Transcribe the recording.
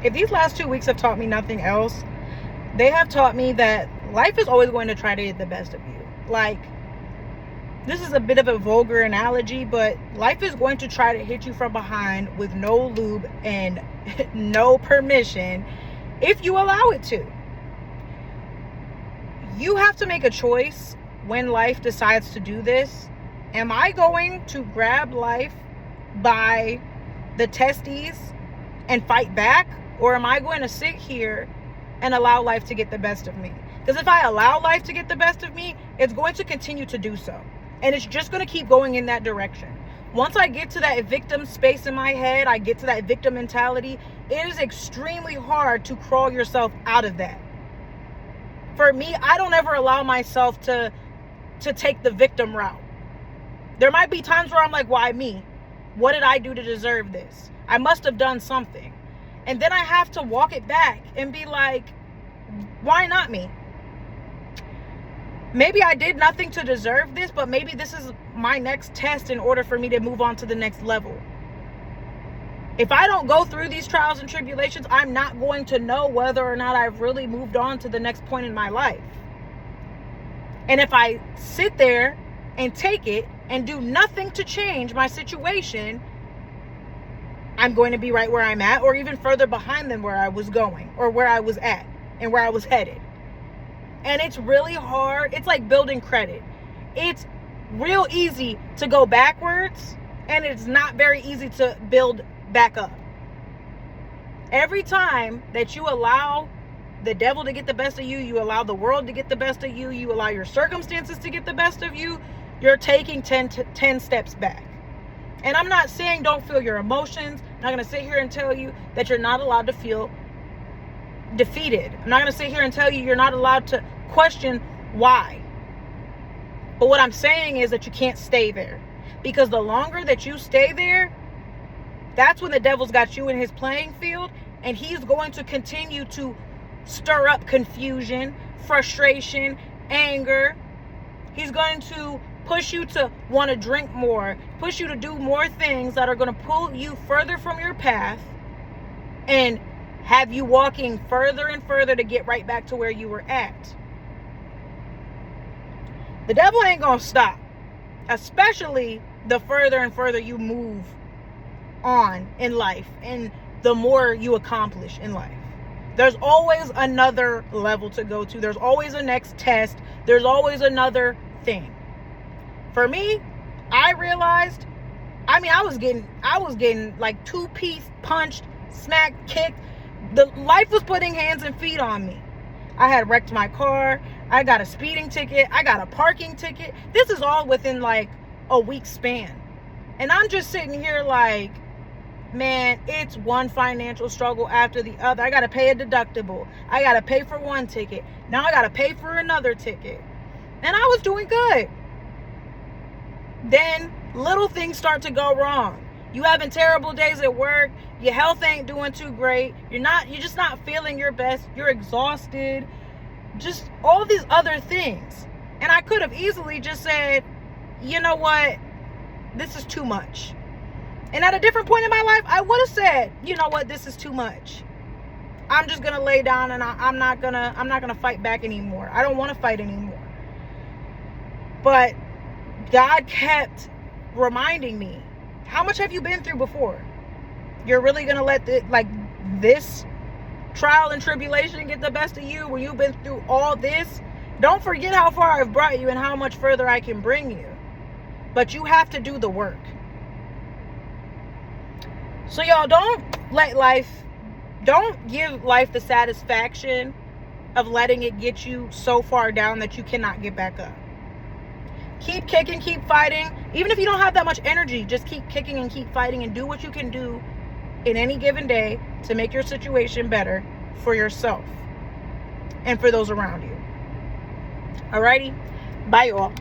if these last 2 weeks have taught me nothing else, they have taught me that life is always going to try to get the best of you. Like, this is a bit of a vulgar analogy, but life is going to try to hit you from behind with no lube and no permission if you allow it to. You have to make a choice when life decides to do this. Am I going to grab life by the testes and fight back? Or am I going to sit here and allow life to get the best of me? Because if I allow life to get the best of me, it's going to continue to do so. And it's just going to keep going in that direction. Once I get to that victim space in my head, I get to that victim mentality, it is extremely hard to crawl yourself out of that. For me, I don't ever allow myself to take the victim route. There might be times where I'm like, why me? What did I do to deserve this? I must have done something. And then I have to walk it back and be like, why not me? Maybe I did nothing to deserve this, but maybe this is my next test in order for me to move on to the next level. If I don't go through these trials and tribulations, I'm not going to know whether or not I've really moved on to the next point in my life. And if I sit there and take it and do nothing to change my situation, I'm going to be right where I'm at, or even further behind than where I was going, or where I was at and where I was headed. And it's really hard. It's like building credit. It's real easy to go backwards, and it's not very easy to build back up. Every time that you allow the devil to get the best of you, you allow the world to get the best of you, you allow your circumstances to get the best of you, you're taking 10 steps back. And I'm not saying don't feel your emotions. I'm not going to sit here and tell you that you're not allowed to feel defeated. I'm not going to sit here and tell you you're not allowed to question why. But what I'm saying is that you can't stay there. Because the longer that you stay there, that's when the devil's got you in his playing field, and he's going to continue to stir up confusion, frustration, anger. He's going to push you to want to drink more, push you to do more things that are going to pull you further from your path and have you walking further and further to get right back to where you were at. The devil ain't going to stop, especially the further and further you move on in life and the more you accomplish in life. There's always another level to go to. There's always a next test. There's always another thing. For me, I realized, I was getting like 2-piece punched, smacked, kicked. The life was putting hands and feet on me. I had wrecked my car. I got a speeding ticket. I got a parking ticket. This is all within like a week span. And I'm just sitting here like, man, it's one financial struggle after the other. I got to pay a deductible. I got to pay for one ticket. Now I got to pay for another ticket. And I was doing good. Then little things start to go wrong. You having terrible days at work. Your health ain't doing too great. You're just not feeling your best. You're exhausted. Just all these other things. And I could have easily just said, you know what? This is too much. And at a different point in my life, I would have said, you know what? This is too much. I'm just going to lay down and I'm not going to fight back anymore. I don't want to fight anymore. But God kept reminding me, how much have you been through before? You're really going to let this trial and tribulation get the best of you when you've been through all this? Don't forget how far I've brought you and how much further I can bring you. But you have to do the work. So y'all, don't give life the satisfaction of letting it get you so far down that you cannot get back up. Keep kicking, keep fighting. Even if you don't have that much energy, just keep kicking and keep fighting and do what you can do in any given day to make your situation better for yourself and for those around you. Alrighty? Bye, y'all.